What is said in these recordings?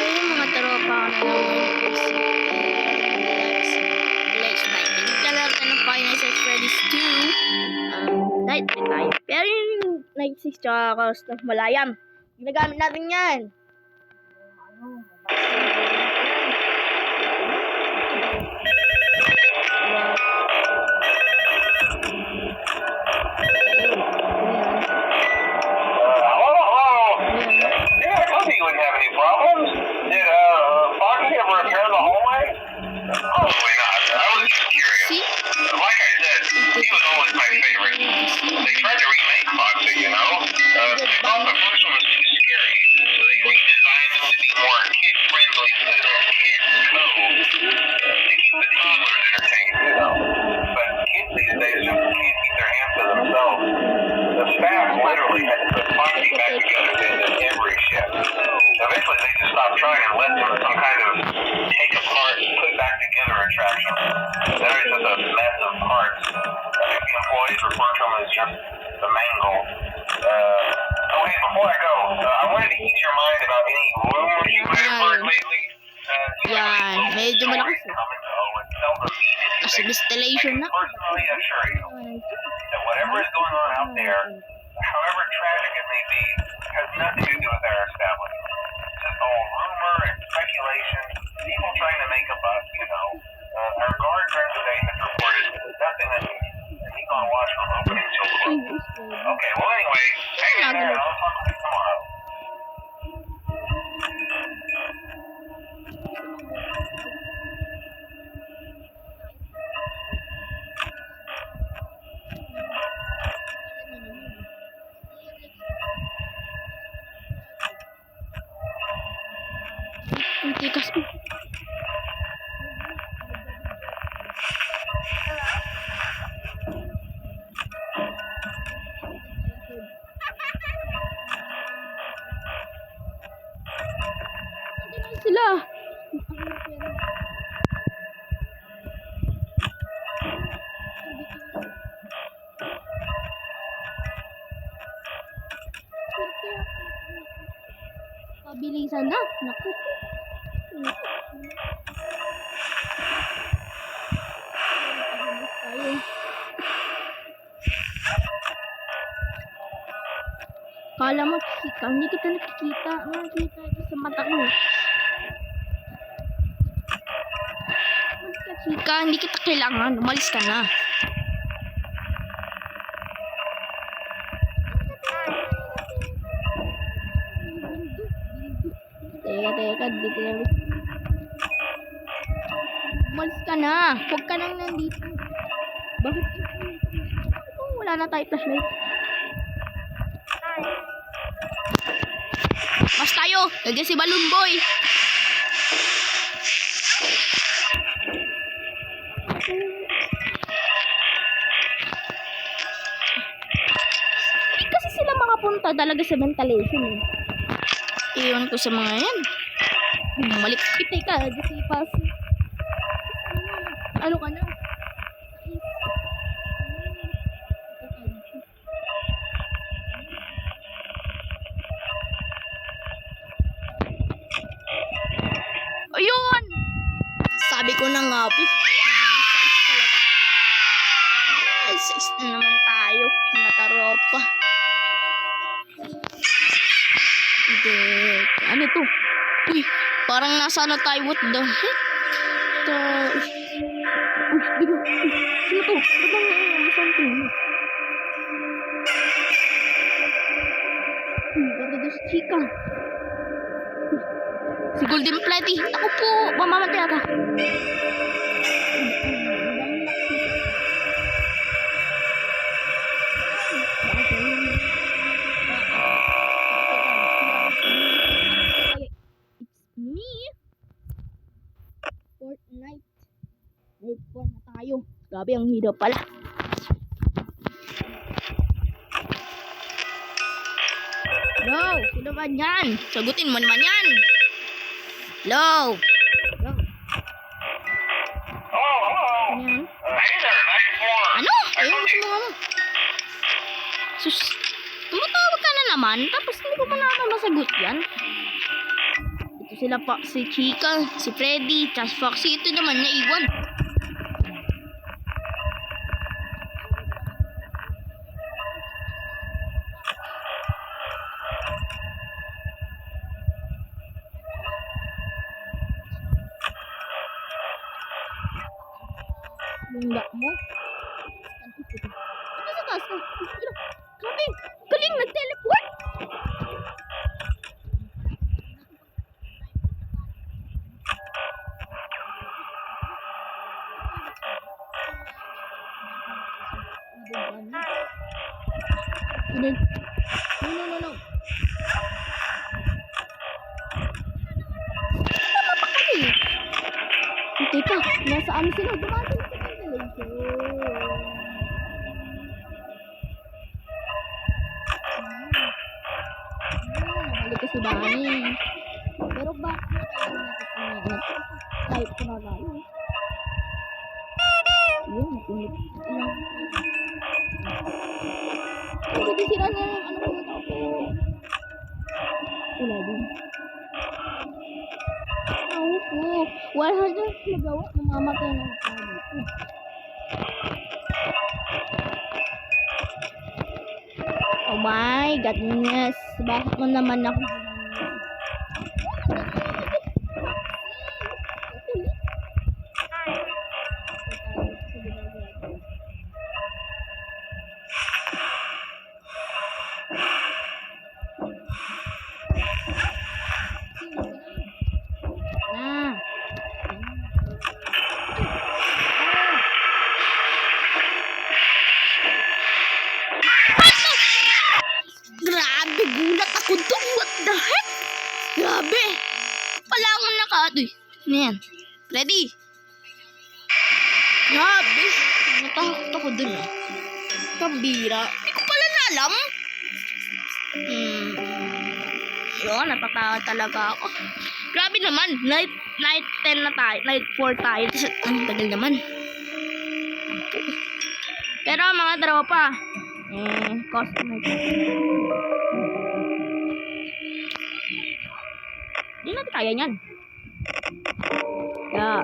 So yung mga tropa ko na naman let's night. Naglalaro tayo ng Five Nights at Freddy's 2. Night tayo. Pero yung Night 6 tsaka Ghost of Malayam, ginagamit natin yan. Yan, medyo malakas eh. Kasi distillation na. Whatever is going on out there, however tragic it may be, has nothing to do with our establishment. It's just all rumor and speculation, people trying to make a buck, you know. Our guard during the day has reported nothing that he's on watch from opening till close. Okay, well anyway, hang in there and I'll talk with you tomorrow. Tikas ko. Sila. Pabilisan na. Naku. Kala mo, hindi kita nakikita. Nakikita sa mata ko. Chika, hindi kita kailangan. Umalis ka na. Teka, dito na. Umalis ka na. Huwag ka nang nandito. Bakit? Wala na tayo flashlight. Mas tayo. Nandiyan si Balloon Boy. Hindi kasi sila makapunta talaga sa ventilation eh. Iyon ko sa mga yan. Bumalik. Teka, kasi pas. Ano ka na? Ayun! Sabi ko na nga, ay, 6 na naman tayo. Nataropa. Ano to? Uy, parang nasa na tayo. What the heck? Uy, digo. Sino to? Ba't ang something? Ganda doon si Chika. Si Golden Platy. Ako po, mamamatay ako. It's me. Fortnite. Night 4 na tayo. Grabe, ang hirap pala. Hello, sino ba yan? Sagutin mo naman yan. Hello. Hello. Hello. Hey there, Night 4. Ano? Ayun mo mo. Sus, tumutawag ka na naman. Tapos hindi ko pa na masagot yan. Ito Sila pa, si Chica, si Freddy, tsaka si Foxy. Ito naman, naiwan. Bunda mo. Ito sa taas na. Grabe, galing, nag-teleport. No. Teka, nasaan sila? Dumating sa ventilation. Nabalik ko si Bunny. Pero bakit type ko na tayo? Yun, punit. Hindi sila na yung ano pumunta ko. Wala din. Ako. Wala na magawa. Mamamatay na ako dito. Oh my goodness. Bakit mo naman ako Grabe, gulat ako doon. What the heck? Grabe. Pala akong naka-adoy. Ano yan? Ready? Grabe. Natakot ako doon. Kambira. Hindi ko pala na alam. Yun, natatakot talaga ako. Grabe naman. Night 10 na tayo. Night 4 tayo. Ang tagal naman. Pero mga tropa, customer. Hindi natin kaya niyan. Yeah.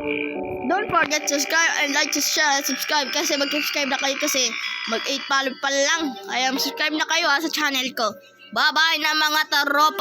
Don't forget to subscribe and like, to share, subscribe kasi mag-subscribe na kayo kasi mag-8 follow pa lang. Kaya subscribe na kayo sa channel ko. Bye-bye na mga tropa.